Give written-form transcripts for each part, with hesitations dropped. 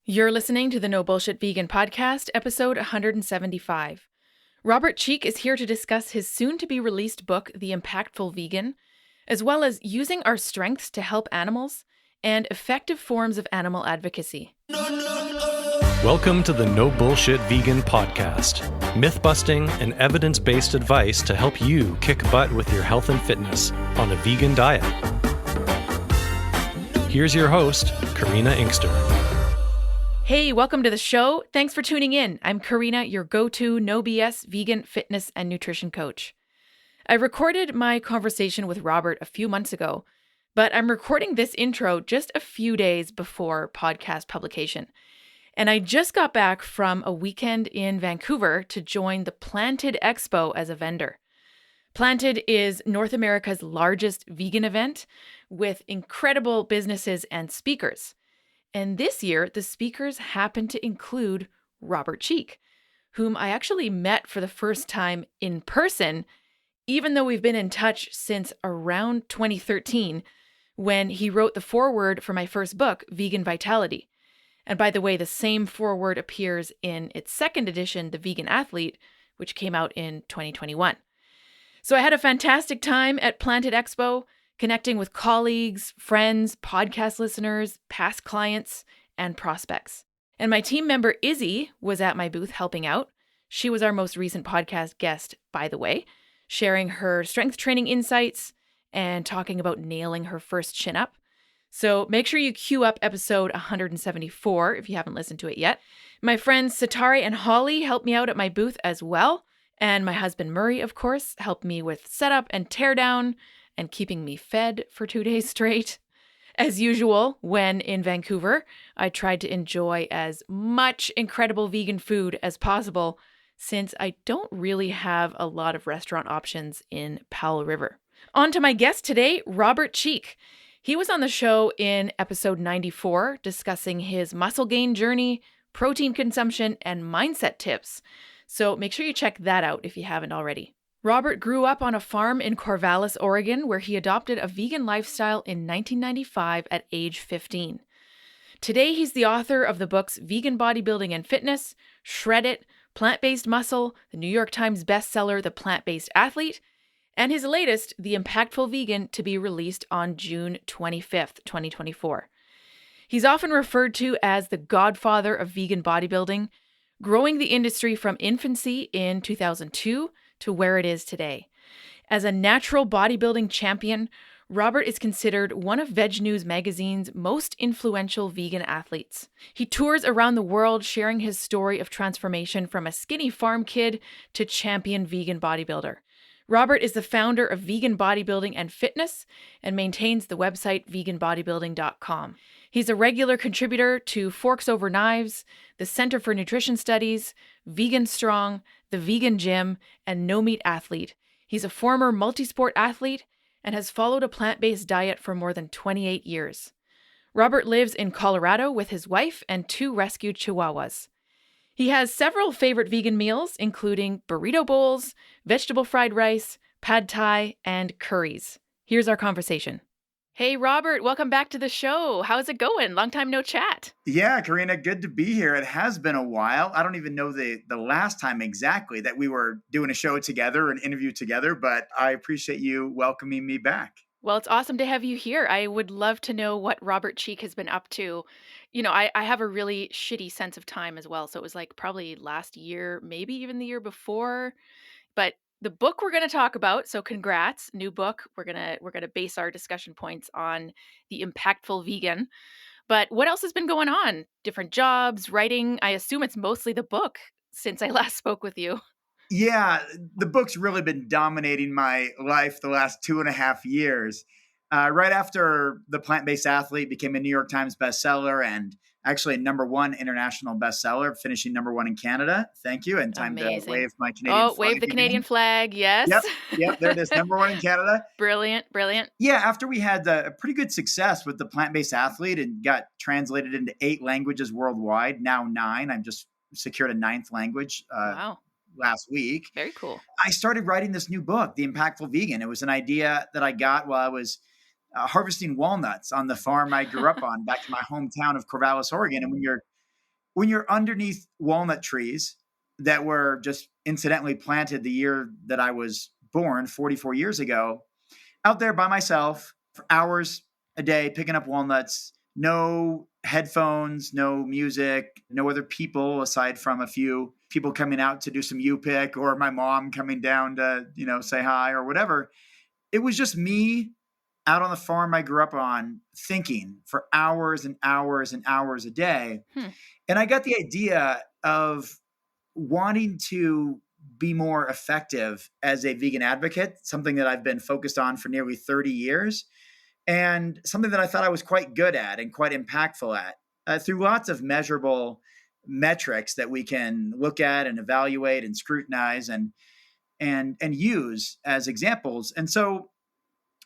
You're listening to the No Bullshit Vegan Podcast, episode 175. Robert Cheeke is here to discuss his soon-to-be-released book, The Impactful Vegan, as well as using our strengths to help animals and effective forms of animal advocacy. Welcome to the No Bullshit Vegan Podcast, myth-busting and evidence-based advice to help you kick butt with your health and fitness on a vegan diet. Here's your host, Karina Inkster. Hey, welcome to the show. Thanks for tuning in. I'm Karina, your go-to no BS vegan fitness and nutrition coach. I recorded my conversation with Robert a few months ago, but I'm recording this intro just a few days before podcast publication. And I just got back from a weekend in Vancouver to join the Planted Expo as a vendor. Planted is North America's largest vegan event with incredible businesses and speakers. And this year, the speakers happened to include Robert Cheeke, whom I actually met for the first time in person, even though we've been in touch since around 2013, when he wrote the foreword for my first book, Vegan Vitality. And by the way, the same foreword appears in its second edition, The Vegan Athlete, which came out in 2021. So I had a fantastic time at Planted Expo, connecting with colleagues, friends, podcast listeners, past clients, and prospects. And my team member Izzy was at my booth helping out. She was our most recent podcast guest, by the way, sharing her strength training insights and talking about nailing her first chin-up. So make sure you queue up episode 174 if you haven't listened to it yet. My friends Satari and Holly helped me out at my booth as well. And my husband Murray, of course, helped me with setup and teardown, and keeping me fed for 2 days straight. As usual, when in Vancouver, I tried to enjoy as much incredible vegan food as possible, since I don't really have a lot of restaurant options in Powell River. On to my guest today, Robert Cheeke. He was on the show in episode 94, discussing his muscle gain journey, protein consumption, and mindset tips. So make sure you check that out if you haven't already. Robert grew up on a farm in Corvallis, Oregon, where he adopted a vegan lifestyle in 1995 at age 15. Today, he's the author of the books Vegan Bodybuilding and Fitness, Shred It, Plant-Based Muscle, the New York Times bestseller, The Plant-Based Athlete, and his latest, The Impactful Vegan, to be released on June 25th, 2024. He's often referred to as the Godfather of Vegan Bodybuilding, growing the industry from infancy in 2002 to where it is today. As a natural bodybuilding champion, Robert is considered one of VegNews magazine's most influential vegan athletes. He tours around the world sharing his story of transformation from a skinny farm kid to champion vegan bodybuilder. Robert is the founder of Vegan Bodybuilding and Fitness and maintains the website veganbodybuilding.com. He's a regular contributor to Forks Over Knives, the Center for Nutrition Studies, Vegan Strong, the Vegan Gym, and No Meat Athlete. He's a former multi-sport athlete and has followed a plant-based diet for more than 28 years. Robert lives in Colorado with his wife and 2 rescued chihuahuas. He has several favorite vegan meals, including burrito bowls, vegetable fried rice, pad thai, and curries. Here's our conversation. Hey, Robert, welcome back to the show. How's it going? Long time no chat. Yeah, Karina, good to be here. It has been a while. I don't even know the last time exactly that we were doing a show together, an interview together, but I appreciate you welcoming me back. Well, it's awesome to have you here. I would love to know what Robert Cheeke has been up to. You know, I have a really shitty sense of time as well. So it was like probably last year, maybe even the year before. But the book we're going to talk about, so congrats, new book. We're going to base our discussion points on The Impactful Vegan. But what else has been going on? Different jobs, writing? I assume it's mostly the book since I last spoke with you. Yeah, the book's really been dominating my life the last 2.5 years. Right after The Plant-Based Athlete became a New York Times bestseller and actually a #1 international bestseller, finishing #1 in Canada. Thank you. And time Amazing. to wave my Canadian flag. Wave the Canadian flag. Yes. Yep. There it is. #1 in Canada. Brilliant. Yeah. After we had a pretty good success with The Plant-Based Athlete and got translated into 8 languages worldwide, now 9. I've just secured a 9th language. Wow. Last week. Very cool. I started writing this new book, The Impactful Vegan. It was an idea that I got while I was harvesting walnuts on the farm I grew up on back in my hometown of Corvallis, Oregon. And when you're when you're underneath walnut trees that were just incidentally planted the year that I was born 44 years ago, out there by myself for hours a day, picking up walnuts, no headphones, no music, no other people aside from a few people coming out to do some U-pick or my mom coming down to, say hi or whatever. It was just me out on the farm I grew up on thinking for hours and hours and hours a day. Hmm. And I got the idea of wanting to be more effective as a vegan advocate, something that I've been focused on for nearly 30 years, and something that I thought I was quite good at and quite impactful at through lots of measurable metrics that we can look at and evaluate and scrutinize and use as examples. And so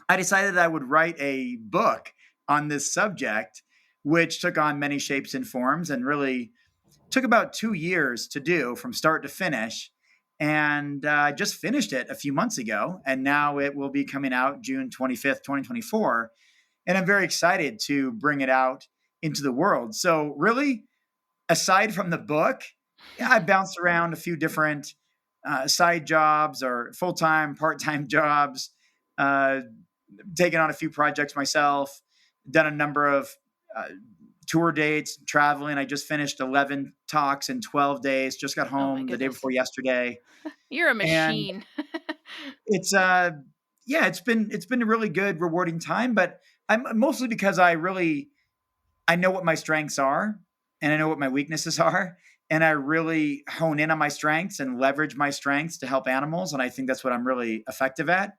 I decided I would write a book on this subject, which took on many shapes and forms and really took about 2 years to do from start to finish. And I just finished it a few months ago. And now it will be coming out June 25th, 2024. And I'm very excited to bring it out into the world. So really, aside from the book, I bounced around a few different side jobs or full-time, part-time jobs, taken on a few projects myself, done a number of tour dates, traveling. I just finished 11 talks in 12 days, just got Oh my home the day goodness. before yesterday. You're a And machine. it's it's been a really good, rewarding time, but I'm mostly because I know what my strengths are and I know what my weaknesses are. And I really hone in on my strengths and leverage my strengths to help animals. And I think that's what I'm really effective at.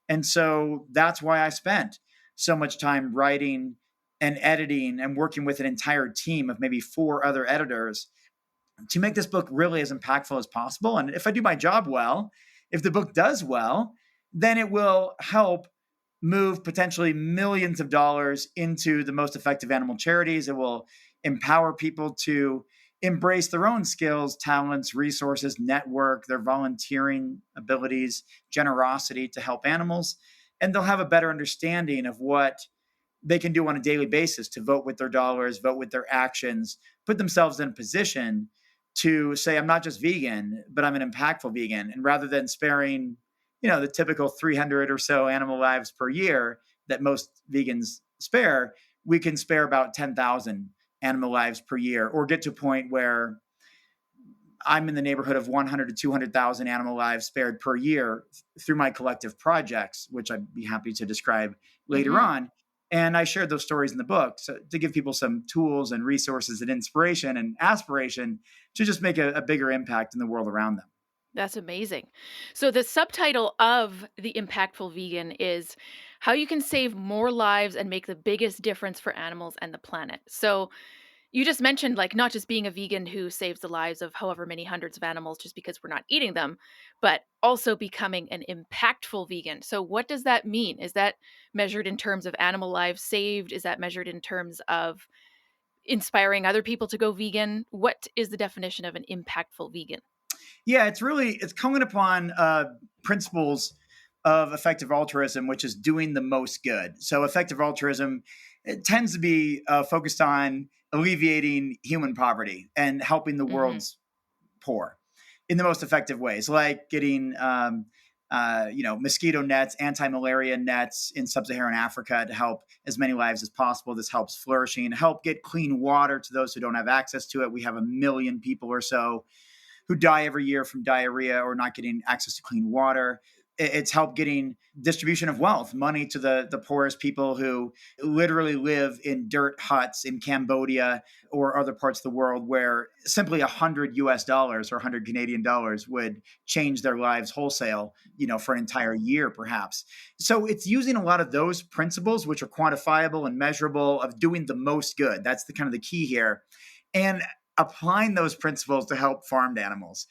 And so that's why I spent so much time writing and editing and working with an entire team of maybe 4 other editors to make this book really as impactful as possible. And if I do my job well, if the book does well, then it will help move potentially millions of dollars into the most effective animal charities. It will empower people to embrace their own skills, talents, resources, network, their volunteering abilities, generosity to help animals. And they'll have a better understanding of what they can do on a daily basis to vote with their dollars, vote with their actions, put themselves in a position to say, I'm not just vegan, but I'm an impactful vegan. And rather than sparing, the typical 300 or so animal lives per year that most vegans spare, we can spare about 10,000 animal lives per year, or get to a point where I'm in the neighborhood of 100 to 200,000 animal lives spared per year through my collective projects, which I'd be happy to describe later on. And I shared those stories in the book so to give people some tools and resources and inspiration and aspiration to just make a bigger impact in the world around them. That's amazing. So the subtitle of The Impactful Vegan is How You Can Save More Lives and Make the Biggest Difference for Animals and the Planet. So you just mentioned not just being a vegan who saves the lives of however many hundreds of animals just because we're not eating them, but also becoming an impactful vegan. So what does that mean? Is that measured in terms of animal lives saved? Is that measured in terms of inspiring other people to go vegan? What is the definition of an impactful vegan? Yeah, it's calling upon principles of effective altruism, which is doing the most good. So effective altruism, it tends to be focused on alleviating human poverty and helping the world's poor in the most effective ways, like getting mosquito nets, anti-malaria nets in sub-Saharan Africa to help as many lives as possible. This helps flourishing, help get clean water to those who don't have access to it. We have 1 million people or so who die every year from diarrhea or not getting access to clean water. It's helped getting distribution of wealth, money to the poorest people who literally live in dirt huts in Cambodia or other parts of the world where simply $100 or 100 Canadian dollars would change their lives wholesale, for an entire year, perhaps. So it's using a lot of those principles, which are quantifiable and measurable, of doing the most good. That's the kind of the key here. And applying those principles to help farmed animals.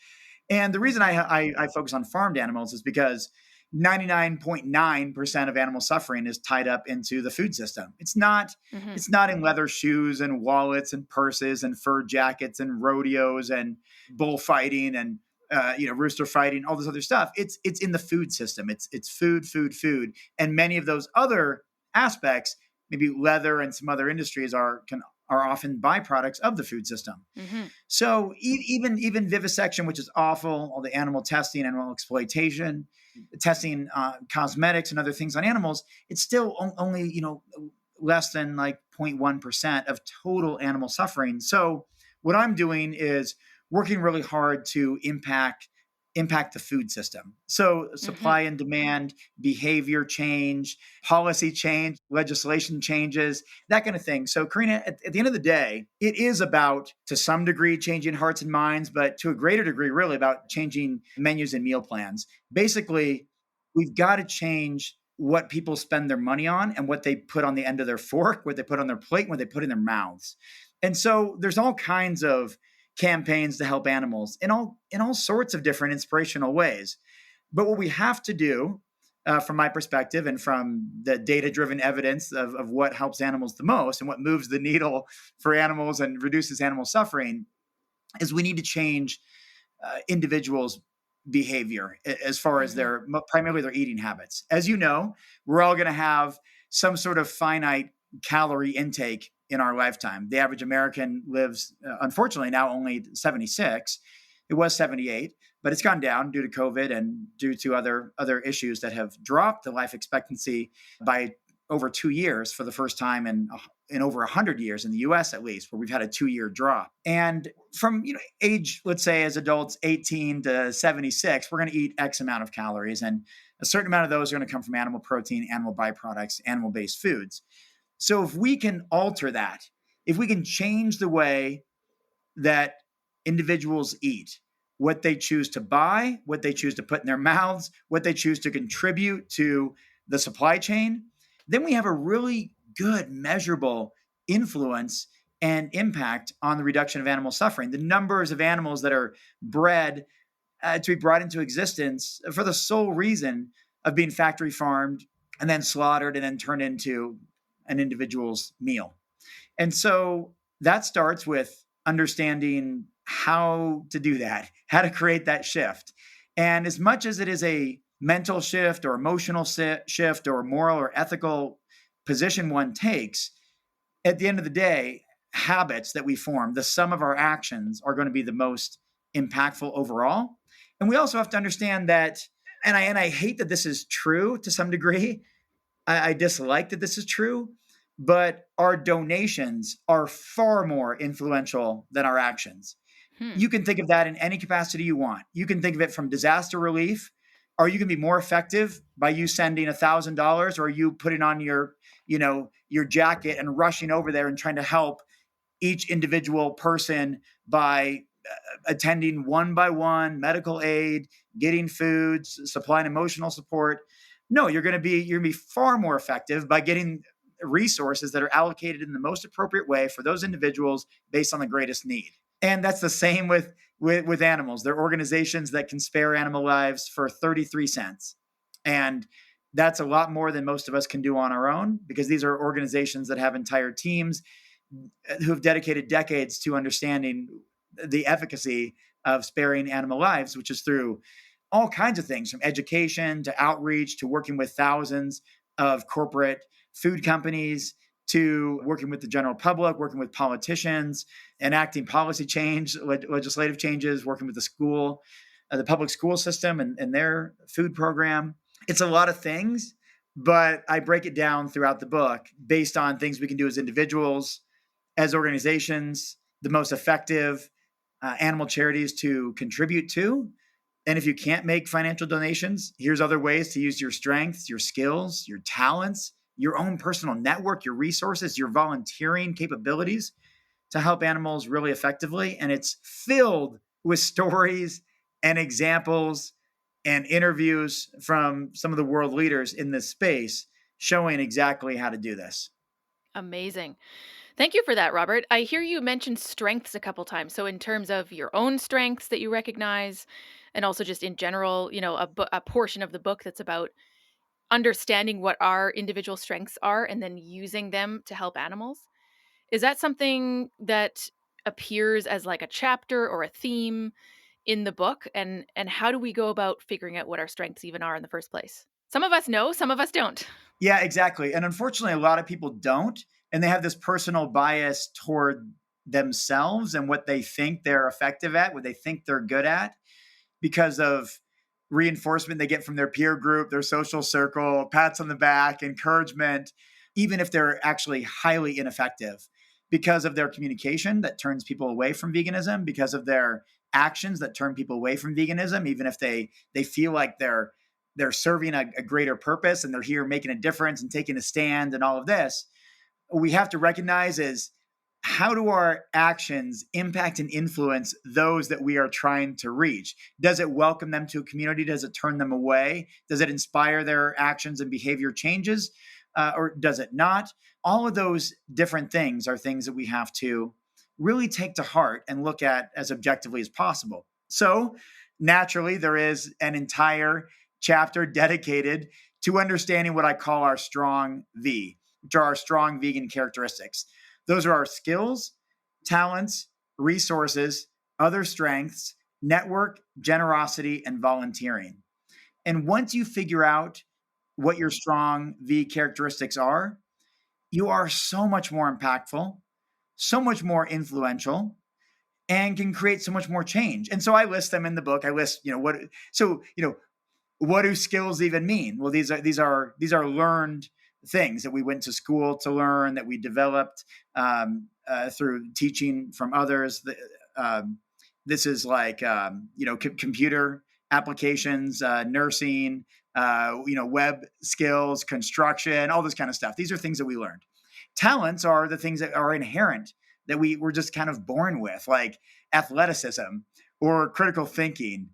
And the reason I focus on farmed animals is because 99.9% of animal suffering is tied up into the food system. It's not in leather shoes and wallets and purses and fur jackets and rodeos and bullfighting and rooster fighting, all this other stuff. It's in the food system. It's food. And many of those other aspects, maybe leather and some other industries, can are often byproducts of the food system. Mm-hmm. So even vivisection, which is awful, all the animal testing, animal exploitation, testing cosmetics and other things on animals, it's still only less than like 0.1% of total animal suffering. So what I'm doing is working really hard to impact the food system. So Mm-hmm. supply and demand, behavior change, policy change, legislation changes, that kind of thing. So Karina, at the end of the day, it is about, to some degree, changing hearts and minds, but to a greater degree, really about changing menus and meal plans. Basically, we've got to change what people spend their money on and what they put on the end of their fork, what they put on their plate, what they put in their mouths. And so there's all kinds of campaigns to help animals in all sorts of different inspirational ways. But what we have to do, from my perspective and from the data-driven evidence of what helps animals the most and what moves the needle for animals and reduces animal suffering, is we need to change individuals' behavior as far as primarily their eating habits. As you know, we're all going to have some sort of finite calorie intake in our lifetime. The average American lives, unfortunately, now only 76. It was 78, but it's gone down due to COVID and due to other issues that have dropped the life expectancy by over 2 years for the first time in over 100 years in the US, at least, where we've had a 2-year drop. And from age, let's say as adults, 18 to 76, we're going to eat X amount of calories, and a certain amount of those are going to come from animal protein, animal byproducts, animal-based foods. So if we can alter that, if we can change the way that individuals eat, what they choose to buy, what they choose to put in their mouths, what they choose to contribute to the supply chain, then we have a really good measurable influence and impact on the reduction of animal suffering. The numbers of animals that are bred to be brought into existence for the sole reason of being factory farmed and then slaughtered and then turned into an individual's meal. And so that starts with understanding how to do that, how to create that shift. And as much as it is a mental shift or emotional shift or moral or ethical position one takes, at the end of the day, habits that we form, the sum of our actions, are going to be the most impactful overall. And we also have to understand that, and I hate that this is true to some degree. I dislike that this is true, but our donations are far more influential than our actions. You can think of that in any capacity you want. You can think of it from disaster relief. Are you going to be more effective by you sending $1,000, or are you putting on your jacket and rushing over there and trying to help each individual person by attending one by one, medical aid, getting foods, supplying emotional support? No, you're going to be far more effective by getting resources that are allocated in the most appropriate way for those individuals based on the greatest need. And that's the same with animals. There are organizations that can spare animal lives for 33 cents. And that's a lot more than most of us can do on our own, because these are organizations that have entire teams who have dedicated decades to understanding the efficacy of sparing animal lives, which is through all kinds of things, from education to outreach to working with thousands of corporate food companies to working with the general public, working with politicians, enacting policy change, legislative changes, working with the public school system and their food program. It's a lot of things, but I break it down throughout the book based on things we can do as individuals, as organizations, the most effective animal charities to contribute to. And if you can't make financial donations, here's other ways to use your strengths, your skills, your talents, your own personal network, your resources, your volunteering capabilities to help animals really effectively. And it's filled with stories and examples and interviews from some of the world leaders in this space showing exactly how to do this. Amazing. Thank you for that, Robert. I hear you mention strengths a couple times. So in terms of your own strengths that you recognize, and also just in general, a portion of the book that's about understanding what our individual strengths are and then using them to help animals. Is that something that appears as like a chapter or a theme in the book? And how do we go about figuring out what our strengths even are in the first place? Some of us know, some of us don't. Yeah, exactly. And unfortunately, a lot of people don't. And they have this personal bias toward themselves and what they think they're effective at, what they think they're good at, because of reinforcement they get from their peer group, their social circle, pats on the back, encouragement, even if they're actually highly ineffective because of their communication that turns people away from veganism, because of their actions that turn people away from veganism, even if they feel like they're serving a greater purpose and they're here making a difference and taking a stand and all of this. What we have to recognize is, how do our actions impact and influence those that we are trying to reach? Does it welcome them to a community? Does it turn them away? Does it inspire their actions and behavior changes? Or does it not? All of those different things are things that we have to really take to heart and look at as objectively as possible. So naturally, there is an entire chapter dedicated to understanding what I call our strong V, which are our strong vegan characteristics. Those are our skills, talents, resources, other strengths, network, generosity, and volunteering. And once you figure out what your strong V characteristics are, you are so much more impactful, so much more influential, and can create so much more change. And so I list them in the book. I list, what do skills even mean? Well, these are learned things that we went to school to learn, that we developed through teaching from others. This is like computer applications, nursing, web skills, construction, all this kind of stuff. These are things that we learned. Talents are the things that are inherent, that we were just kind of born with, like athleticism or critical thinking,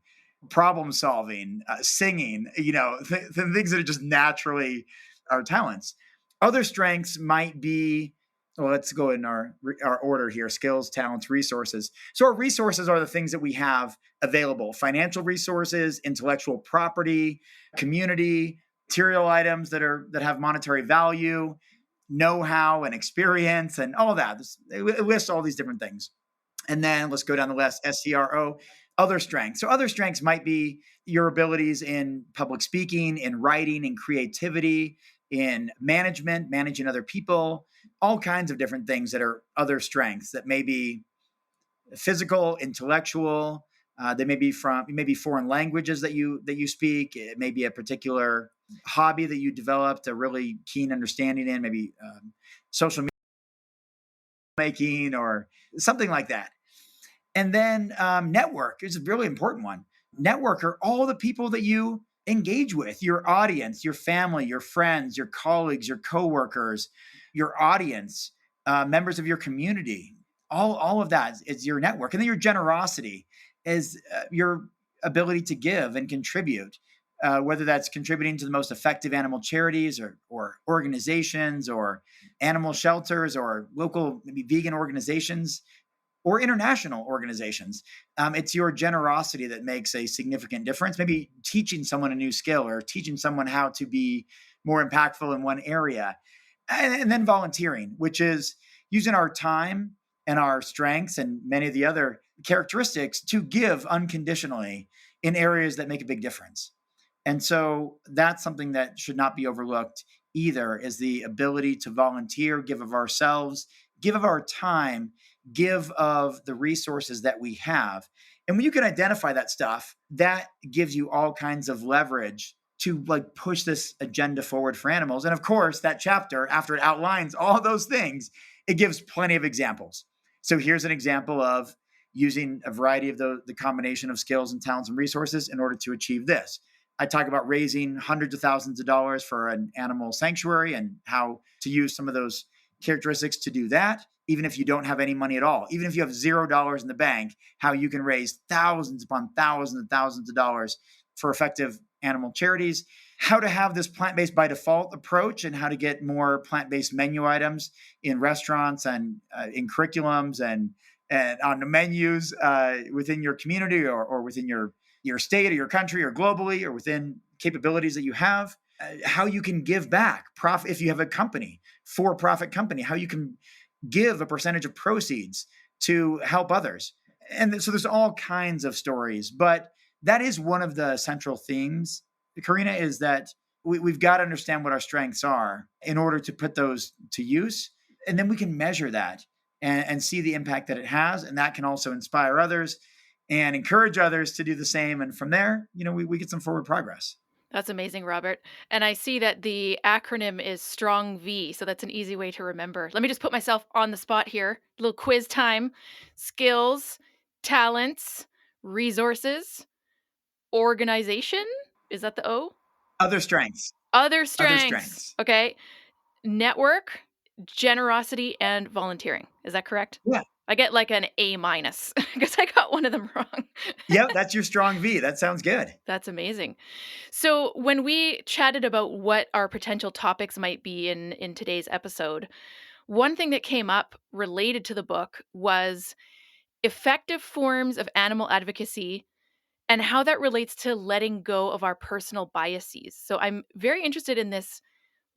problem solving, singing, the things that are just naturally our talents. Other strengths might be, well, let's go in our order here: skills, talents, resources. So our resources are the things that we have available: financial resources, intellectual property, community, material items that have monetary value, know-how and experience, and all of that. It lists all these different things. And then let's go down the list: SCRO, other strengths. So other strengths might be your abilities in public speaking, in writing, in creativity, in management, managing other people, all kinds of different things that are other strengths that may be physical, intellectual. They may be foreign languages that you speak. It may be a particular hobby that you developed a really keen understanding in, maybe social media making or something like that. And then network is a really important one. Network are all the people that you engage with: your audience, your family, your friends, your colleagues, your coworkers, your audience, members of your community. All of that is your network. And then your generosity is your ability to give and contribute, whether that's contributing to the most effective animal charities or organizations or animal shelters or local maybe vegan organizations or international organizations. It's your generosity that makes a significant difference. Maybe teaching someone a new skill or teaching someone how to be more impactful in one area. And then volunteering, which is using our time and our strengths and many of the other characteristics to give unconditionally in areas that make a big difference. And so that's something that should not be overlooked either, is the ability to volunteer, give of ourselves, give of our time, give of the resources that we have. And when you can identify that stuff, that gives you all kinds of leverage to push this agenda forward for animals. And of course, that chapter, after it outlines all those things, it gives plenty of examples. So here's an example of using a variety of the combination of skills and talents and resources in order to achieve this. I talk about raising hundreds of thousands of dollars for an animal sanctuary and how to use some of those characteristics to do that, even if you don't have any money at all. Even if you have $0 in the bank, how you can raise thousands upon thousands and thousands of dollars for effective animal charities, how to have this plant-based by default approach, and how to get more plant-based menu items in restaurants and in curriculums and on the menus within your community or within your state or your country or globally or within capabilities that you have. How you can give back, if you have a company, for-profit company, how you can give a percentage of proceeds to help others. And so there's all kinds of stories, but that is one of the central themes, Karina, is that we've got to understand what our strengths are in order to put those to use. And then we can measure that and see the impact that it has. And that can also inspire others and encourage others to do the same. And from there, we get some forward progress. That's amazing, Robert. And I see that the acronym is Strong V, so that's an easy way to remember. Let me just put myself on the spot here. A little quiz time. Skills, talents, resources, organization. Is that the O? Other strengths. Other strengths. Other strengths. Okay. Network, generosity, and volunteering. Is that correct? Yeah. I get like an A- because I got one of them wrong. Yep, that's your strong V. That sounds good. That's amazing. So when we chatted about what our potential topics might be in today's episode, one thing that came up related to the book was effective forms of animal advocacy and how that relates to letting go of our personal biases. So I'm very interested in this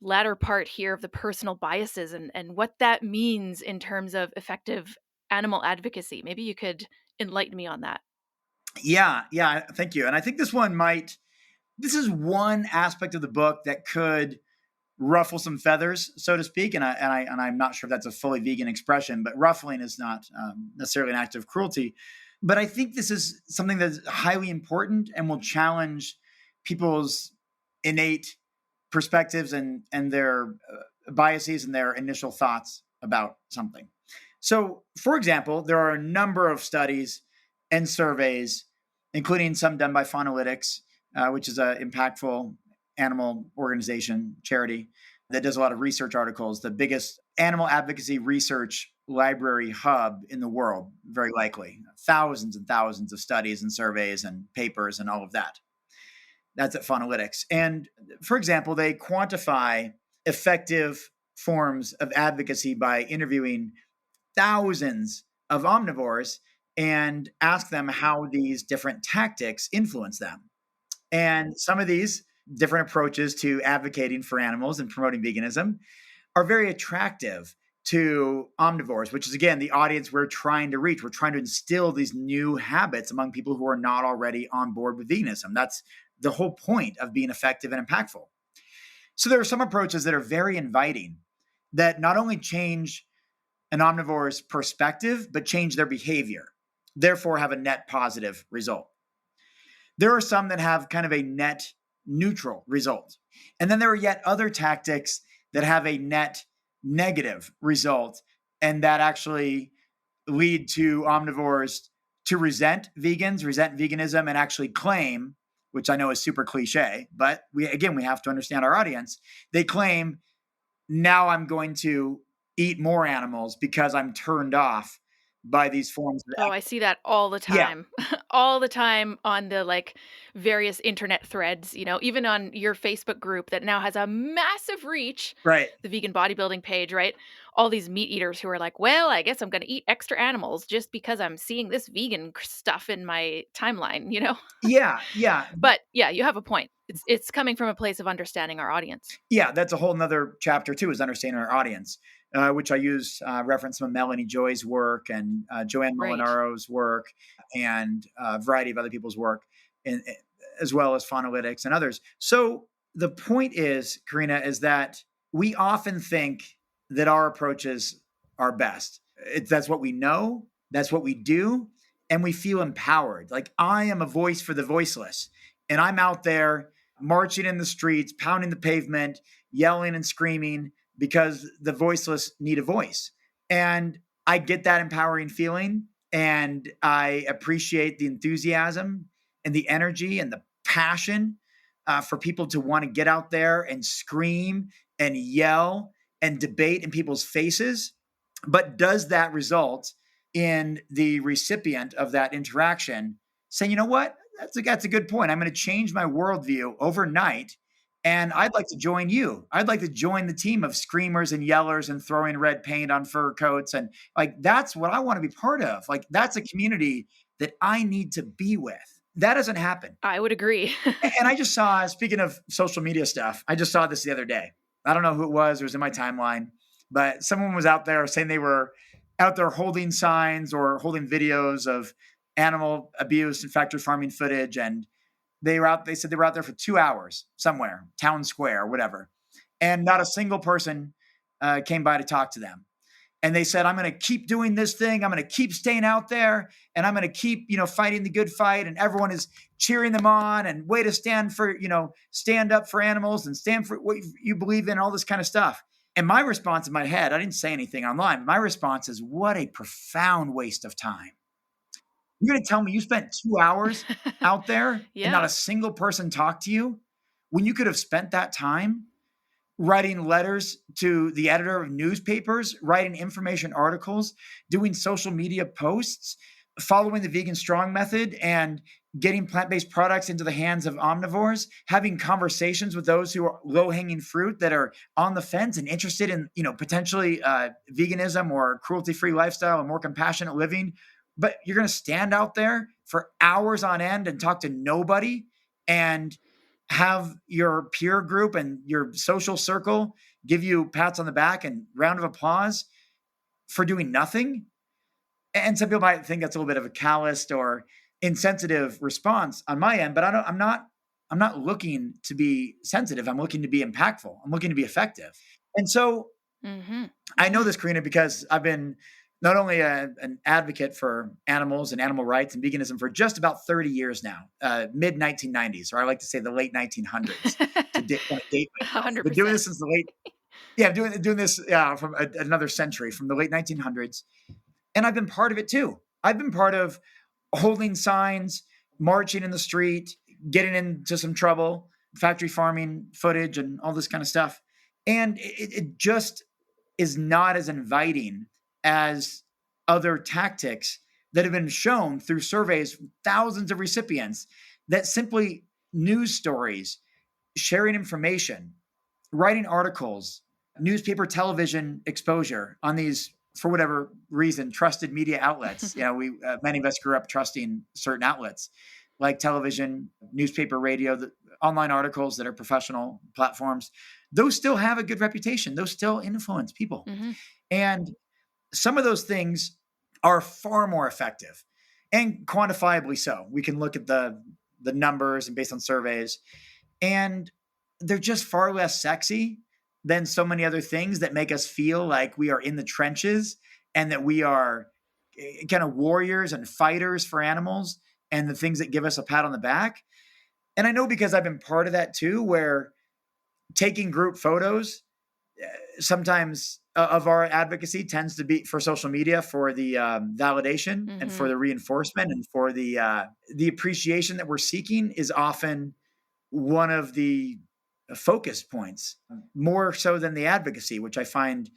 latter part here of the personal biases and what that means in terms of effective animal advocacy. Maybe you could enlighten me on that. Yeah, thank you. And I think this is one aspect of the book that could ruffle some feathers, so to speak. And I'm not sure if that's a fully vegan expression, but ruffling is not necessarily an act of cruelty. But I think this is something that's highly important and will challenge people's innate perspectives and their biases and their initial thoughts about something. So, for example, there are a number of studies and surveys, including some done by Faunalytics, which is an impactful animal organization, charity, that does a lot of research articles, the biggest animal advocacy research library hub in the world, very likely. Thousands and thousands of studies and surveys and papers and all of that. That's at Faunalytics. And for example, they quantify effective forms of advocacy by interviewing thousands of omnivores and ask them how these different tactics influence them. And some of these different approaches to advocating for animals and promoting veganism are very attractive to omnivores, which is, again, the audience we're trying to reach. We're trying to instill these new habits among people who are not already on board with veganism. That's the whole point of being effective and impactful. So there are some approaches that are very inviting that not only change an omnivore's perspective, but change their behavior, therefore have a net positive result. There are some that have kind of a net neutral result. And then there are yet other tactics that have a net negative result and that actually lead to omnivores to resent vegans, resent veganism, and actually claim, which I know is super cliche, but we have to understand our audience. They claim, now I'm going to eat more animals because I'm turned off by these forms of I see that all the time. Yeah. All the time on the various internet threads, even on your Facebook group that now has a massive reach, right? The Vegan Bodybuilding page, right? All these meat eaters who are like, well, I guess I'm going to eat extra animals just because I'm seeing this vegan stuff in my timeline, Yeah. But yeah, you have a point. It's coming from a place of understanding our audience. Yeah, that's a whole nother chapter too, is understanding our audience. Which I use reference from Melanie Joy's work and Joanne Molinaro's work and a variety of other people's work, as well as Faunalytics and others. So the point is, Karina, is that we often think that our approaches are best. That's what we know. That's what we do. And we feel empowered. Like, I am a voice for the voiceless. And I'm out there marching in the streets, pounding the pavement, yelling and screaming, because the voiceless need a voice. And I get that empowering feeling, and I appreciate the enthusiasm and the energy and the passion for people to want to get out there and scream and yell and debate in people's faces. But does that result in the recipient of that interaction saying, you know what, that's a good point. I'm going to change my worldview overnight, and I'd like to join you. I'd like to join the team of screamers and yellers and throwing red paint on fur coats. And that's what I want to be part of. That's a community that I need to be with. That doesn't happen. I would agree. And I just saw, speaking of social media stuff, I just saw this the other day. I don't know who it was in my timeline, but someone was out there saying they were out there holding signs or holding videos of animal abuse and factory farming footage. And They said they were out there for 2 hours somewhere, town square or whatever. And not a single person came by to talk to them. And they said, I'm going to keep doing this thing. I'm going to keep staying out there, and I'm going to keep, fighting the good fight. And everyone is cheering them on, and way to stand up for animals and stand for what you believe in, all this kind of stuff. And my response in my head, I didn't say anything online. My response is, what a profound waste of time. You're going to tell me you spent 2 hours out there and not a single person talked to you when you could have spent that time writing letters to the editor of newspapers, writing information articles, doing social media posts, following the Vegan Strong method, and getting plant-based products into the hands of omnivores, having conversations with those who are low-hanging fruit that are on the fence and interested in, potentially veganism or cruelty-free lifestyle and more compassionate living. But you're going to stand out there for hours on end and talk to nobody and have your peer group and your social circle give you pats on the back and round of applause for doing nothing. And some people might think that's a little bit of a calloused or insensitive response on my end, but I'm not looking to be sensitive. I'm looking to be impactful. I'm looking to be effective. And so I know this, Karina, because I've been not only an advocate for animals and animal rights and veganism for just about 30 years now, mid 1990s, or I like to say the late 1900s, to date myself. 100%. Been doing this since the late, doing this from another century, from the late 1900s. And I've been part of it too. I've been part of holding signs, marching in the street, getting into some trouble, factory farming footage and all this kind of stuff. And it just is not as inviting as other tactics that have been shown through surveys, thousands of recipients, that simply news stories, sharing information, writing articles, newspaper, television exposure on these, for whatever reason, trusted media outlets. Many of us grew up trusting certain outlets like television, newspaper, radio, the online articles that are professional platforms. Those still have a good reputation. Those still influence people. And some of those things are far more effective, and quantifiably so. We can look at the numbers and based on surveys, and they're just far less sexy than so many other things that make us feel like we are in the trenches and that we are kind of warriors and fighters for animals and the things that give us a pat on the back. And I know because I've been part of that too, where taking group photos sometimes of our advocacy tends to be for social media, for the validation and for the reinforcement and for the appreciation that we're seeking is often one of the focus points, more so than the advocacy, which I find,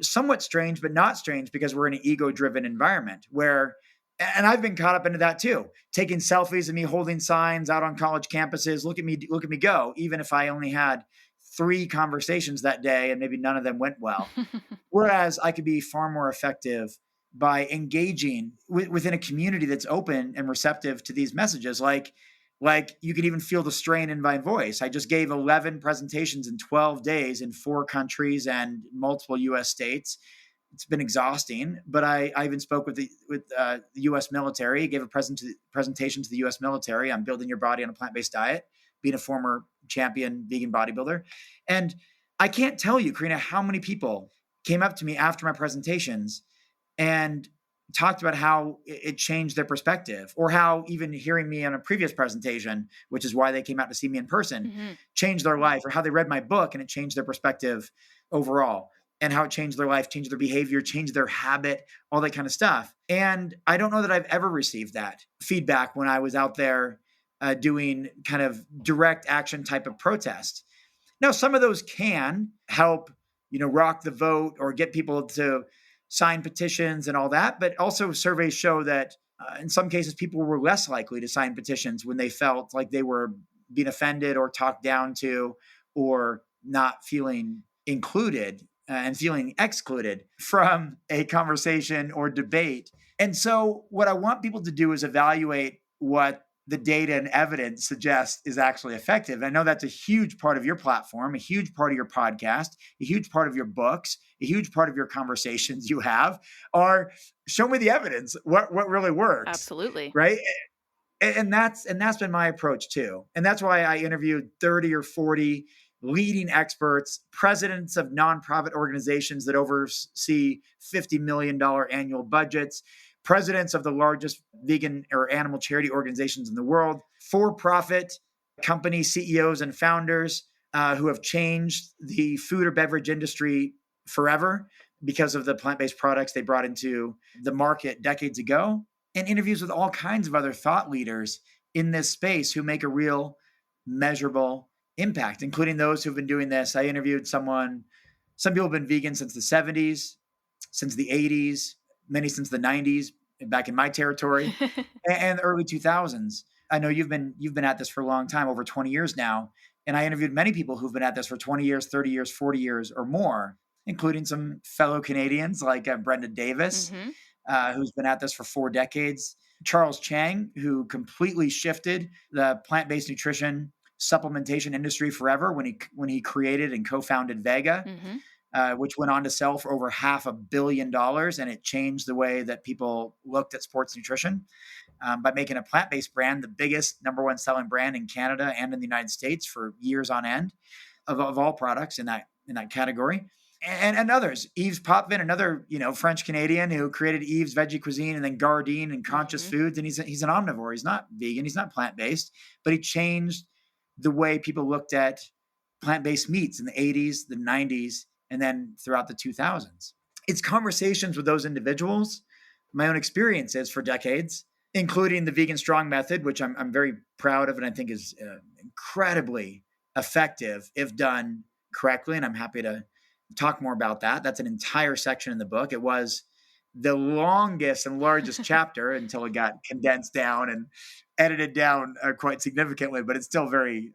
somewhat strange, but not strange because we're in an ego-driven environment where, and I've been caught up into that too, taking selfies of me holding signs out on college campuses. Look at me go, even if I only had 3 conversations that day and maybe none of them went well. Whereas I could be far more effective by engaging within a community that's open and receptive to these messages. Like you can even feel the strain in my voice. I just gave 11 presentations in 12 days in 4 countries and multiple US states. It's been exhausting, but I even spoke with the US military, gave a presentation to the US military on building your body on a plant-based diet, being a former champion vegan bodybuilder. And I can't tell you, Karina, how many people came up to me after my presentations and talked about how it changed their perspective, or how even hearing me on a previous presentation, which is why they came out to see me in person, changed their life, or how they read my book and it changed their perspective overall, and how it changed their life, changed their behavior, changed their habit, all that kind of stuff. And I don't know that I've ever received that feedback when I was out there doing kind of direct action type of protest. Now, some of those can help, rock the vote or get people to sign petitions and all that. But also surveys show that in some cases, people were less likely to sign petitions when they felt like they were being offended or talked down to, or not feeling included and feeling excluded from a conversation or debate. And so what I want people to do is evaluate what the data and evidence suggests is actually effective. I know that's a huge part of your platform, a huge part of your podcast, a huge part of your books, a huge part of your conversations you have are show me the evidence. What really works? Absolutely. Right. And that's been my approach too. And that's why I interviewed 30 or 40 leading experts, presidents of nonprofit organizations that oversee $50 million annual budgets, presidents of the largest vegan or animal charity organizations in the world, for-profit company CEOs and founders who have changed the food or beverage industry forever because of the plant-based products they brought into the market decades ago, and interviews with all kinds of other thought leaders in this space who make a real measurable impact, including those who've been doing this. I interviewed some people have been vegan since the 70s, since the 80s, many since the 90s, back in my territory, and the early 2000s. I know you've been at this for a long time, over 20 years now. And I interviewed many people who've been at this for 20 years, 30 years, 40 years or more, including some fellow Canadians like Brenda Davis, who's been at this for 4 decades. Charles Chang, who completely shifted the plant-based nutrition supplementation industry forever when he created and co-founded Vega, which went on to sell for over $500 million, and it changed the way that people looked at sports nutrition by making a plant-based brand the biggest number one selling brand in Canada and in the United States for years on end of all products in that category. And others. Yves Potvin, another French Canadian who created Yves Veggie Cuisine and then Gardein and Conscious Foods, and he's an omnivore. He's not vegan. He's not plant-based, but he changed the way people looked at plant-based meats in the 80s, the 90s, and then throughout the 2000s. It's conversations with those individuals, my own experiences for decades, including the Vegan Strong Method, which I'm very proud of and I think is incredibly effective if done correctly. And I'm happy to talk more about that. That's an entire section in the book. It was the longest and largest chapter until it got condensed down and edited down quite significantly, but it's still very,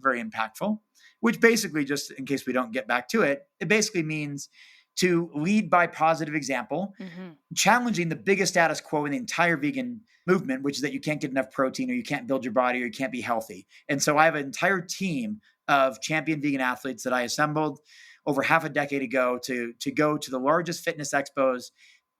very impactful, which basically, just in case we don't get back to it, it basically means to lead by positive example, challenging the biggest status quo in the entire vegan movement, which is that you can't get enough protein or you can't build your body or you can't be healthy. And so I have an entire team of champion vegan athletes that I assembled over half a decade ago to go to the largest fitness expos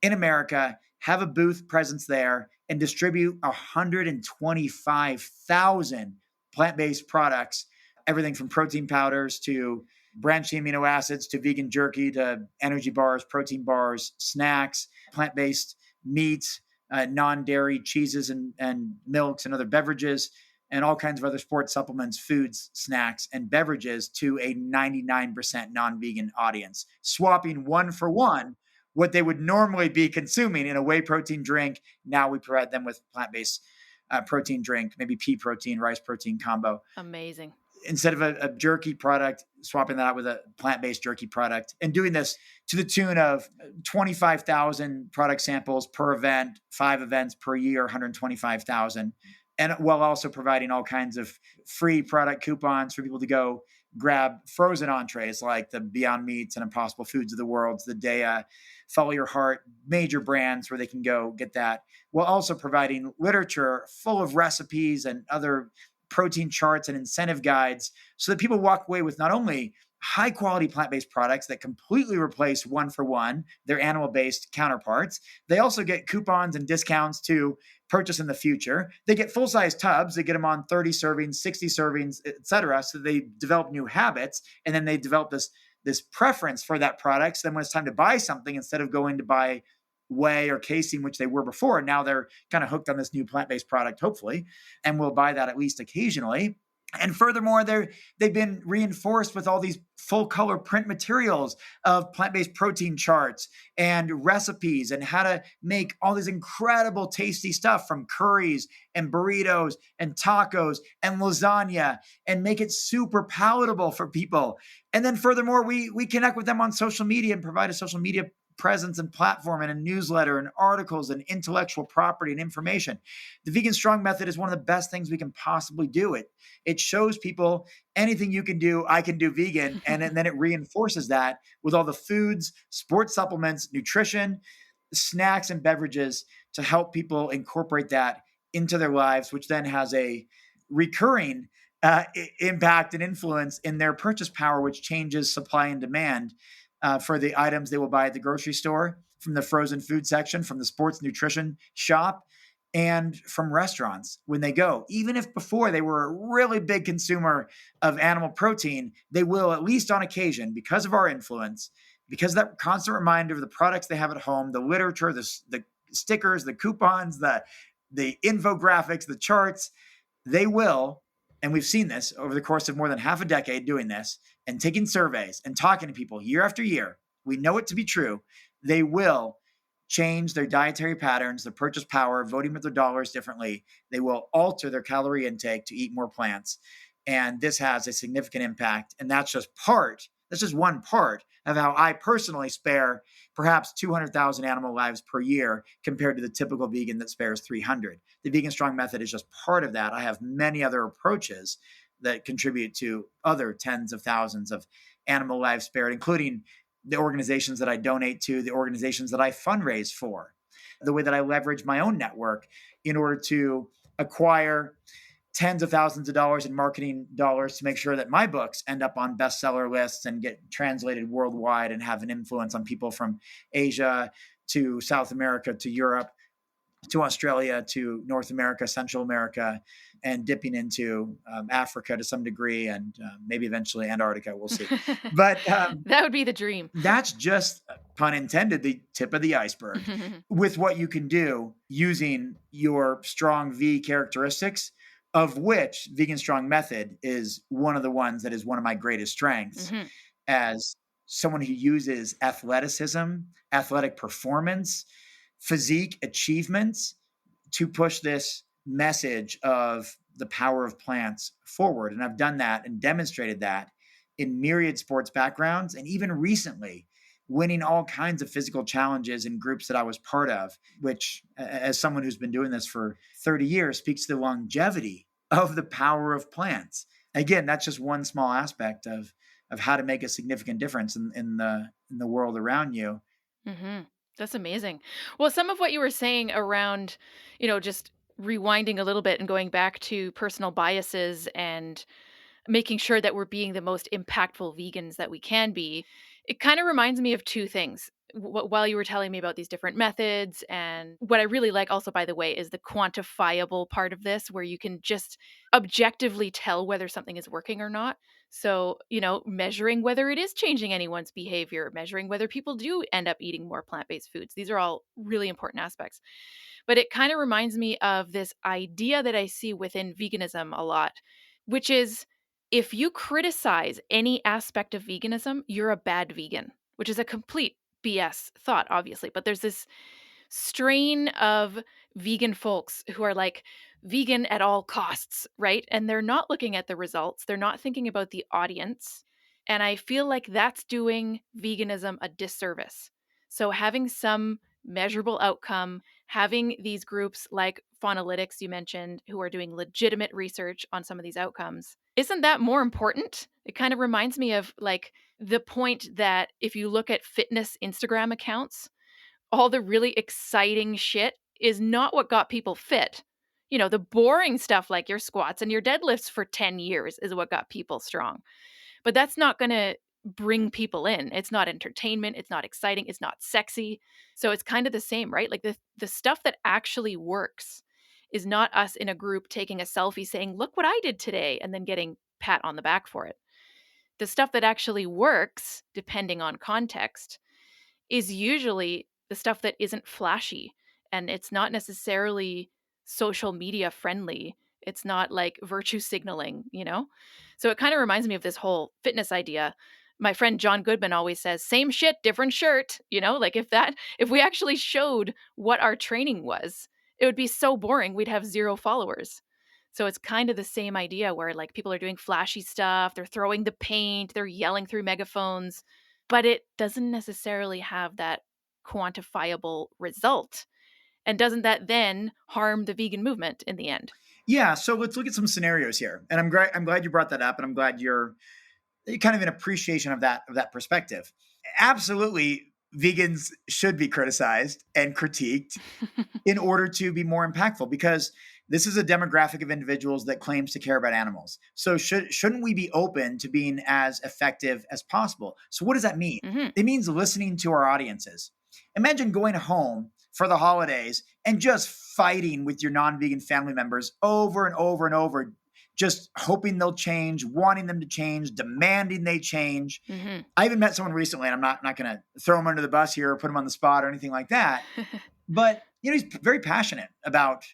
in America, have a booth presence there, and distribute 125,000 plant-based products, everything from protein powders to branched amino acids to vegan jerky to energy bars, protein bars, snacks, plant-based meats, non-dairy cheeses and milks and other beverages, and all kinds of other sports supplements, foods, snacks, and beverages to a 99% non-vegan audience, swapping one for one what they would normally be consuming in a whey protein drink. Now we provide them with plant-based protein drink, maybe pea protein, rice protein combo. Amazing. Instead of a jerky product, swapping that out with a plant-based jerky product, and doing this to the tune of 25,000 product samples per event, 5 events per year, 125,000. And while also providing all kinds of free product coupons for people to go grab frozen entrees like the Beyond Meats and Impossible Foods of the world, the Dea, Follow Your Heart, major brands where they can go get that, while also providing literature full of recipes and other protein charts and incentive guides so that people walk away with not only high quality plant-based products that completely replace one for one their animal-based counterparts. They also get coupons and discounts to purchase in the future. They get full-size tubs. They get them on 30 servings, 60 servings, etc. So they develop new habits, and then they develop this preference for that product. So then when it's time to buy something, instead of going to buy whey or casein, which they were before, now they're kind of hooked on this new plant-based product, hopefully, and will buy that at least occasionally. And furthermore, they've been reinforced with all these full color print materials of plant-based protein charts and recipes and how to make all this incredible tasty stuff from curries and burritos and tacos and lasagna and make it super palatable for people. And then furthermore, we connect with them on social media and provide a social media presence and platform and a newsletter and articles and intellectual property and information. The Vegan Strong Method is one of the best things we can possibly do. It shows people anything you can do, I can do vegan. And then it reinforces that with all the foods, sports supplements, nutrition, snacks, and beverages to help people incorporate that into their lives, which then has a recurring impact and influence in their purchase power, which changes supply and demand for the items they will buy at the grocery store, from the frozen food section, from the sports nutrition shop, and from restaurants when they go. Even if before they were a really big consumer of animal protein, they will, at least on occasion, because of our influence, because of that constant reminder of the products they have at home, the literature, the stickers, the coupons, the infographics, the charts, they will, and we've seen this over the course of more than half a decade doing this and taking surveys and talking to people year after year. We know it to be true. They will change their dietary patterns, their purchase power, voting with their dollars differently. They will alter their calorie intake to eat more plants. And this has a significant impact. And that's just one part of how I personally spare perhaps 200,000 animal lives per year compared to the typical vegan that spares 300. The Vegan Strong method is just part of that. I have many other approaches that contribute to other tens of thousands of animal lives spared, including the organizations that I donate to, the organizations that I fundraise for, the way that I leverage my own network in order to acquire tens of thousands of dollars in marketing dollars to make sure that my books end up on bestseller lists and get translated worldwide and have an influence on people from Asia to South America to Europe to Australia to North America, Central America, and dipping into Africa to some degree, and maybe eventually Antarctica. We'll see. But that would be the dream. That's just, pun intended, the tip of the iceberg with what you can do using your strong V characteristics, of which Vegan Strong method is one of the ones that is one of my greatest strengths as someone who uses athleticism, athletic performance, physique achievements to push this message of the power of plants forward. And I've done that and demonstrated that in myriad sports backgrounds, and even recently winning all kinds of physical challenges in groups that I was part of, which, as someone who's been doing this for 30 years, speaks to the longevity of the power of plants. Again, that's just one small aspect of how to make a significant difference in the world around you. Mm-hmm. That's amazing. Well, some of what you were saying around, just rewinding a little bit and going back to personal biases and making sure that we're being the most impactful vegans that we can be, it kind of reminds me of two things. While you were telling me about these different methods, and what I really like also, by the way, is the quantifiable part of this, where you can just objectively tell whether something is working or not. So, measuring whether it is changing anyone's behavior, measuring whether people do end up eating more plant-based foods. These are all really important aspects. But it kind of reminds me of this idea that I see within veganism a lot, which is, if you criticize any aspect of veganism, you're a bad vegan, which is a complete BS thought, obviously. But there's this strain of vegan folks who are like vegan at all costs, right? And they're not looking at the results. They're not thinking about the audience. And I feel like that's doing veganism a disservice. So having some measurable outcome, having these groups like Faunalytics you mentioned, who are doing legitimate research on some of these outcomes, isn't that more important? It kind of reminds me of like the point that if you look at fitness Instagram accounts, all the really exciting shit is not what got people fit. The boring stuff like your squats and your deadlifts for 10 years is what got people strong. But that's not going to bring people in. It's not entertainment. It's not exciting. It's not sexy. So it's kind of the same, right? Like the stuff that actually works is not us in a group taking a selfie saying, look what I did today, and then getting pat on the back for it. The stuff that actually works, depending on context, is usually the stuff that isn't flashy, and it's not necessarily social media friendly. It's not like virtue signaling, So it kind of reminds me of this whole fitness idea. My friend John Goodman always says, same shit, different shirt, like if we actually showed what our training was, it would be so boring. We'd have 0 followers. So it's kind of the same idea where like people are doing flashy stuff. They're throwing the paint, they're yelling through megaphones, but it doesn't necessarily have that quantifiable result. And doesn't that then harm the vegan movement in the end? Yeah. So let's look at some scenarios here. And I'm glad you brought that up. And I'm glad you're kind of in appreciation of that perspective. Absolutely. Vegans should be criticized and critiqued in order to be more impactful, because this is a demographic of individuals that claims to care about animals. So shouldn't we be open to being as effective as possible? So what does that mean? Mm-hmm. It means listening to our audiences. Imagine going home for the holidays and just fighting with your non-vegan family members over and over and over, just hoping they'll change, wanting them to change, demanding they change. Mm-hmm. I even met someone recently, and I'm not going to throw him under the bus here or put him on the spot or anything like that. But, he's very passionate about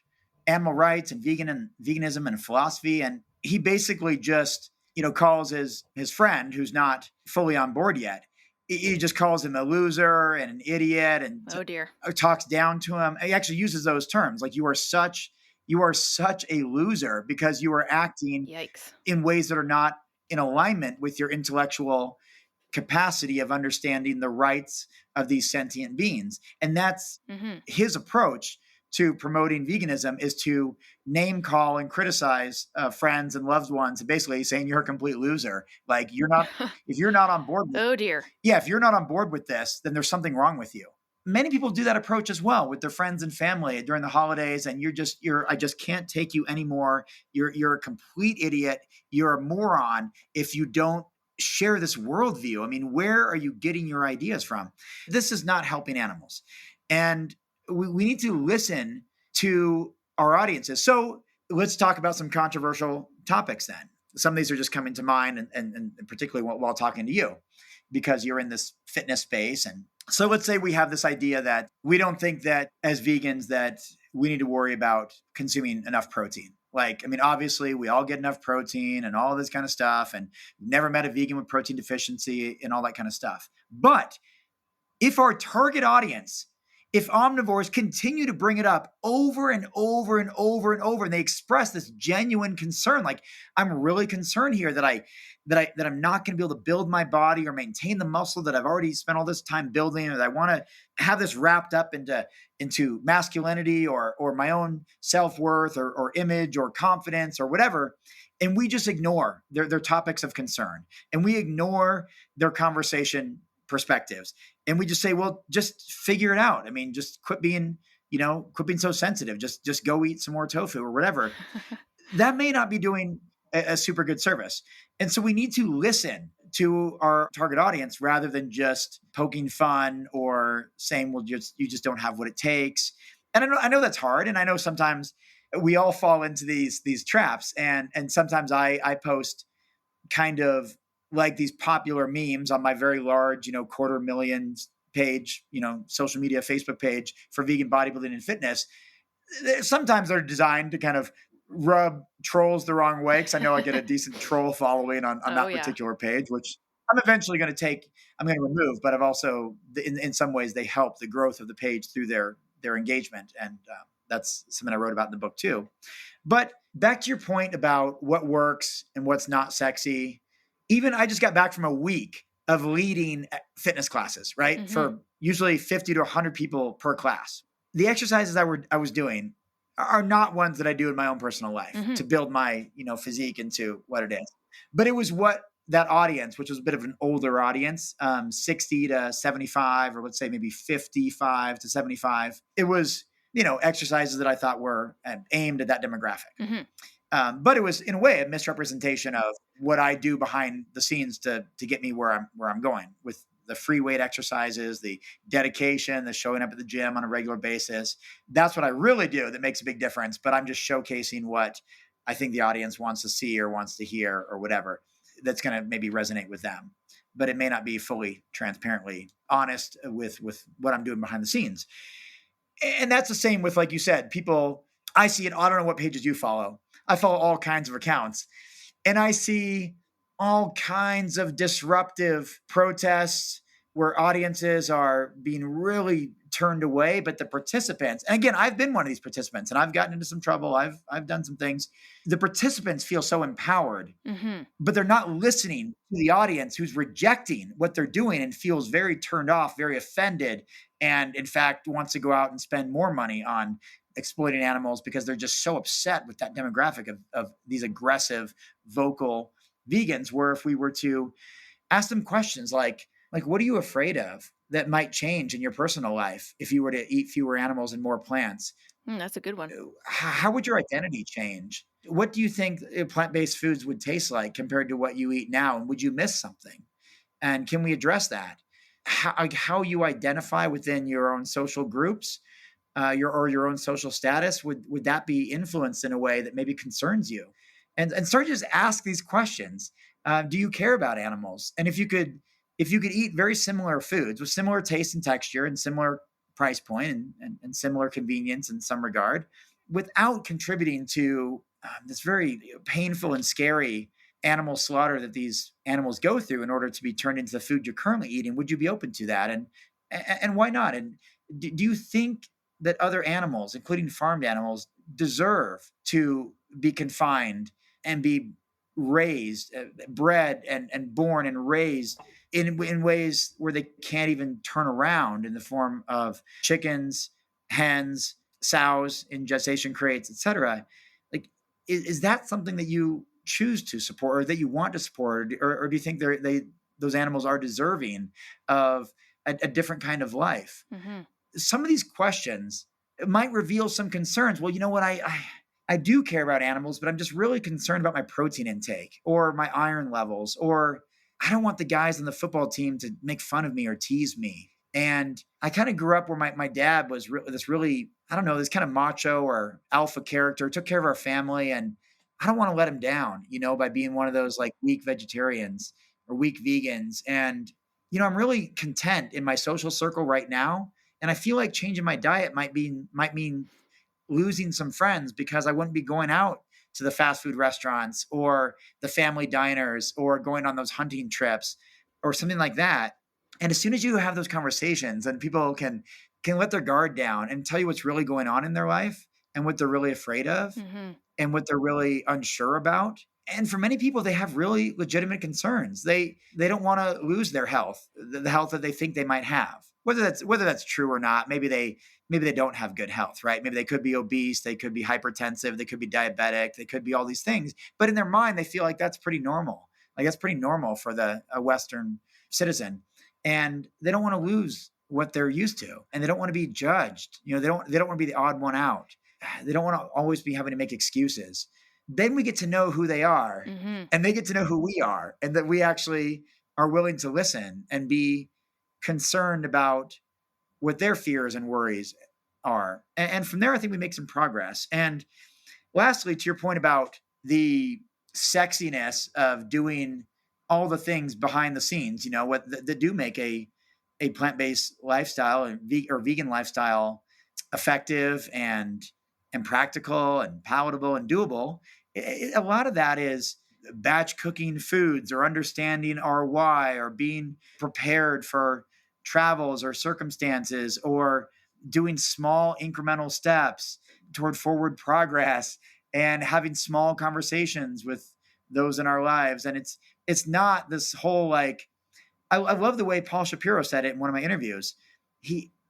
animal rights and veganism and philosophy. And he basically just, calls his friend who's not fully on board yet. He just calls him a loser and an idiot and Oh dear. Talks down to him. He actually uses those terms like you are such a loser because you are acting Yikes. in ways that are not in alignment with your intellectual capacity of understanding the rights of these sentient beings. And that's his approach to promoting veganism, is to name call and criticize friends and loved ones, and basically saying you're a complete loser. Like if you're not on board with, oh dear. Yeah, if you're not on board with this, then there's something wrong with you. Many people do that approach as well with their friends and family during the holidays. And I just can't take you anymore. You're a complete idiot. You're a moron if you don't share this worldview. I mean, where are you getting your ideas from? This is not helping animals. And we need to listen to our audiences. So let's talk about some controversial topics then. Some of these are just coming to mind, and particularly while talking to you, because you're in this fitness space. And so let's say we have this idea that we don't think that as vegans that we need to worry about consuming enough protein. Like, I mean, obviously we all get enough protein and all this kind of stuff, and never met a vegan with protein deficiency and all that kind of stuff. But if our target audience, if omnivores continue to bring it up over and over and over and over, and they express this genuine concern, like, I'm really concerned here that I'm not going to be able to build my body or maintain the muscle that I've already spent all this time building, or that I want to have this wrapped up into masculinity or my own self-worth or image or confidence or whatever. And we just ignore their topics of concern, and we ignore their conversation perspectives. And we just say, well, just figure it out. I mean, just quit being so sensitive. Just go eat some more tofu or whatever. That may not be doing a super good service. And so we need to listen to our target audience rather than just poking fun or saying, well, you just don't have what it takes. And I know that's hard. And I know sometimes we all fall into these traps. And sometimes I post kind of like these popular memes on my very large, 250,000 page, social media, Facebook page for vegan bodybuilding and fitness. Sometimes they're designed to kind of rub trolls the wrong way, because I know I get a decent troll following on that particular page, which I'm eventually going to remove, but I've also, in some ways, they help the growth of the page through their engagement. And that's something I wrote about in the book too. But back to your point about what works and what's not sexy. Even I just got back from a week of leading fitness classes, right? Mm-hmm. For usually 50 to 100 people per class. The exercises I was doing are not ones that I do in my own personal life to build my, physique into what it is. But it was what that audience, which was a bit of an older audience, 60 to 75, or let's say maybe 55 to 75. It was, exercises that I thought were aimed at that demographic. Mm-hmm. But it was, in a way, a misrepresentation of what I do behind the scenes to get me where I'm going, with the free weight exercises, the dedication, the showing up at the gym on a regular basis. That's what I really do that makes a big difference. But I'm just showcasing what I think the audience wants to see or wants to hear or whatever, that's going to maybe resonate with them. But it may not be fully transparently honest with what I'm doing behind the scenes. And that's the same with, like you said, people, I see it. I don't know what pages you follow. I follow all kinds of accounts, and I see all kinds of disruptive protests where audiences are being really turned away, but the participants, and again, I've been one of these participants and I've gotten into some trouble. I've done some things. The participants feel so empowered, but they're not listening to the audience who's rejecting what they're doing and feels very turned off, very offended, and in fact wants to go out and spend more money on exploiting animals because they're just so upset with that demographic of these aggressive, vocal vegans, where if we were to ask them questions like, what are you afraid of that might change in your personal life if you were to eat fewer animals and more plants? That's a good one. How would your identity change? What do you think plant-based foods would taste like compared to what you eat now? And would you miss something? And can we address that? How you identify within your own social groups your own social status? Would that be influenced in a way that maybe concerns you? And start to just ask these questions. Do you care about animals? And if you could eat very similar foods with similar taste and texture and similar price point and similar convenience in some regard, without contributing to this very painful and scary animal slaughter that these animals go through in order to be turned into the food you're currently eating, would you be open to that? And why not? And do you think that other animals, including farmed animals, deserve to be confined and be raised, bred, and born and raised in ways where they can't even turn around, in the form of chickens, hens, sows in gestation crates, etc.? Like, is that something that you choose to support, or that you want to support, or do you think those animals are deserving of a different kind of life? Mm-hmm. Some of these questions might reveal some concerns. Well, you know what? I do care about animals, but I'm just really concerned about my protein intake or my iron levels, or I don't want the guys on the football team to make fun of me or tease me. And I kind of grew up where my dad was this really, I don't know, this kind of macho or alpha character, took care of our family. And I don't want to let him down, by being one of those like weak vegetarians or weak vegans. And, I'm really content in my social circle right now. And I feel like changing my diet might mean losing some friends, because I wouldn't be going out to the fast food restaurants or the family diners or going on those hunting trips or something like that. And as soon as you have those conversations and people can let their guard down and tell you what's really going on in their life and what they're really afraid of Mm-hmm. and what they're really unsure about. And for many people, they have really legitimate concerns. They don't want to lose their health, the health that they think they might have. Whether that's true or not, maybe they don't have good health, right? Maybe they could be obese, they could be hypertensive, they could be diabetic, they could be all these things. But in their mind, they feel like that's pretty normal. Like that's pretty normal for a Western citizen. And they don't want to lose what they're used to, and they don't want to be judged. They don't want to be the odd one out. They don't want to always be having to make excuses. Then we get to know who they are, Mm-hmm. and they get to know who we are, and that we actually are willing to listen and be concerned about what their fears and worries are. And from there, I think we make some progress. And lastly, to your point about the sexiness of doing all the things behind the scenes, what that do make a plant-based lifestyle or vegan lifestyle effective and practical and palatable and doable. A lot of that is batch cooking foods, or understanding ROI, or being prepared for travels or circumstances, or doing small incremental steps toward forward progress, and having small conversations with those in our lives. And it's not this whole like, I love the way Paul Shapiro said it in one of my interviews.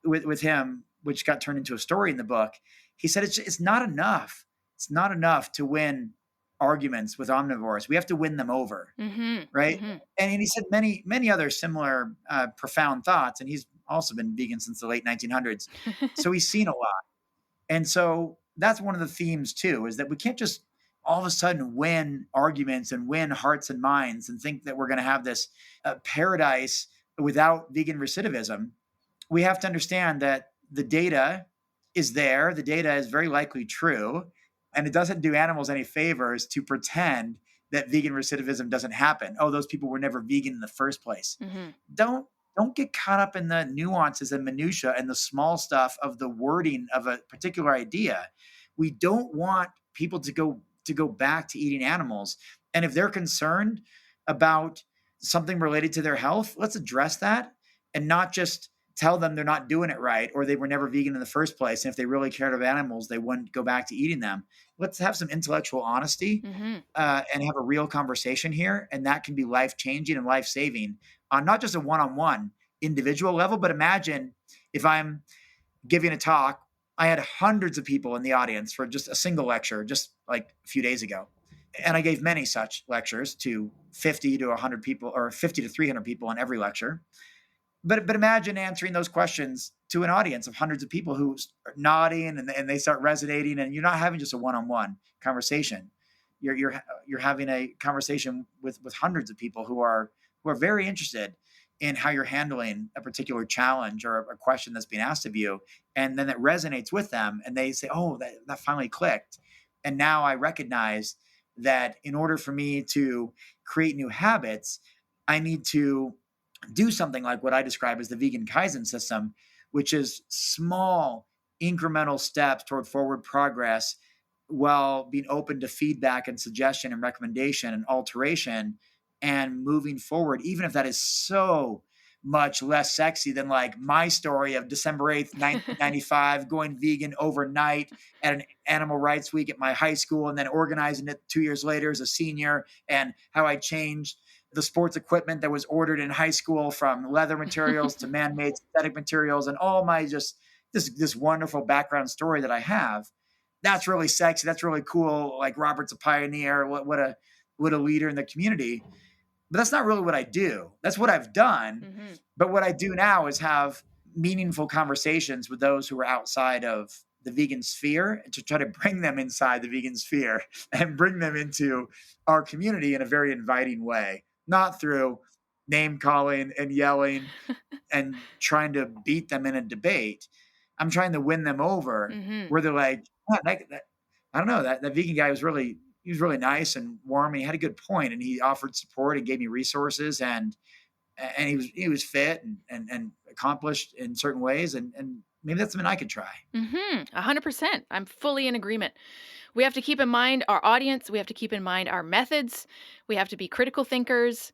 With him, which got turned into a story in the book. He said it's not enough. It's not enough to win arguments with omnivores. We have to win them over, Mm-hmm. right? Mm-hmm. And he said many other similar profound thoughts. And he's also been vegan since the late 1900s, so he's seen a lot. And so that's one of the themes too, is that we can't just all of a sudden win arguments and win hearts and minds and think that we're going to have this paradise without vegan recidivism. We have to understand that the data is there. The data is very likely true. And it doesn't do animals any favors to pretend that vegan recidivism doesn't happen. Oh, those people were never vegan in the first place. Mm-hmm. Don't get caught up in the nuances and minutia and the small stuff of the wording of a particular idea. We don't want people to go back to eating animals. And if they're concerned about something related to their health, let's address that, and not just tell them they're not doing it right, or they were never vegan in the first place. And if they really cared about animals, they wouldn't go back to eating them. Let's have some intellectual honesty Mm-hmm. And have a real conversation here. And that can be life-changing and life-saving on not just a one-on-one individual level, but imagine if I'm giving a talk. I had hundreds of people in the audience for just a single lecture just like a few days ago. And I gave many such lectures to 50 to 100 people, or 50 to 300 people on every lecture. But imagine answering those questions to an audience of hundreds of people who are nodding and they start resonating, and you're not having just a one-on-one conversation. You're having a conversation with hundreds of people who are very interested in how you're handling a particular challenge or a question that's being asked of you. And then it resonates with them and they say, oh, that finally clicked. And now I recognize that in order for me to create new habits, I need to do something like what I describe as the vegan Kaizen system, which is small incremental steps toward forward progress while being open to feedback and suggestion and recommendation and alteration and moving forward, even if that is so much less sexy than like my story of December 8th, 1995, going vegan overnight at an animal rights week at my high school and then organizing it 2 years later as a senior, and how I changed the sports equipment that was ordered in high school from leather materials to man-made synthetic materials, and all my just this wonderful background story that I have. That's really sexy. That's really cool. Like Robert's a pioneer. What a leader in the community. But that's not really what I do. That's what I've done. Mm-hmm. But what I do now is have meaningful conversations with those who are outside of the vegan sphere to try to bring them inside the vegan sphere and bring them into our community in a very inviting way, not through name calling and yelling and trying to beat them in a debate. I'm trying to win them over where they're like, oh, I don't know, that vegan guy was really nice and warm, and he had a good point, and he offered support and gave me resources, and he was fit and accomplished in certain ways, and maybe that's something I could try. 100%. I'm fully in agreement. We have to keep in mind our audience. We have to keep in mind our methods. We have to be critical thinkers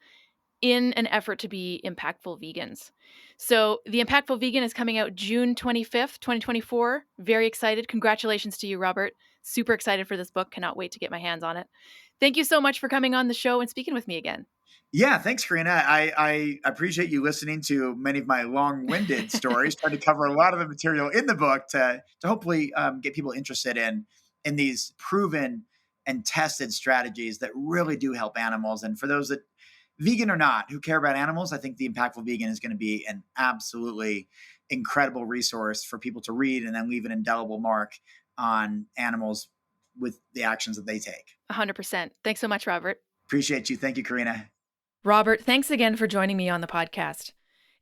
in an effort to be impactful vegans. So The Impactful Vegan is coming out June 25th, 2024. Very excited. Congratulations to you, Robert. Super excited for this book. Cannot wait to get my hands on it. Thank you so much for coming on the show and speaking with me again. Yeah, thanks, Karina. I appreciate you listening to many of my long-winded stories, trying to cover a lot of the material in the book to hopefully get people interested in these proven and tested strategies that really do help animals. And for those that, vegan or not, who care about animals, I think The Impactful Vegan is going to be an absolutely incredible resource for people to read and then leave an indelible mark on animals with the actions that they take. 100%. Thanks so much, Robert. Appreciate you. Thank you, Karina. Robert, thanks again for joining me on the podcast.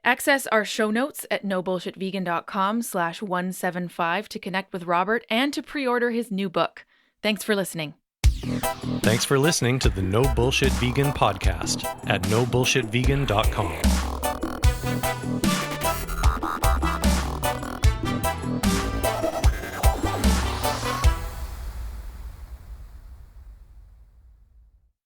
Access our show notes at nobullshitvegan.com/175 to connect with Robert and to pre-order his new book. Thanks for listening. Thanks for listening to the No Bullshit Vegan podcast at nobullshitvegan.com.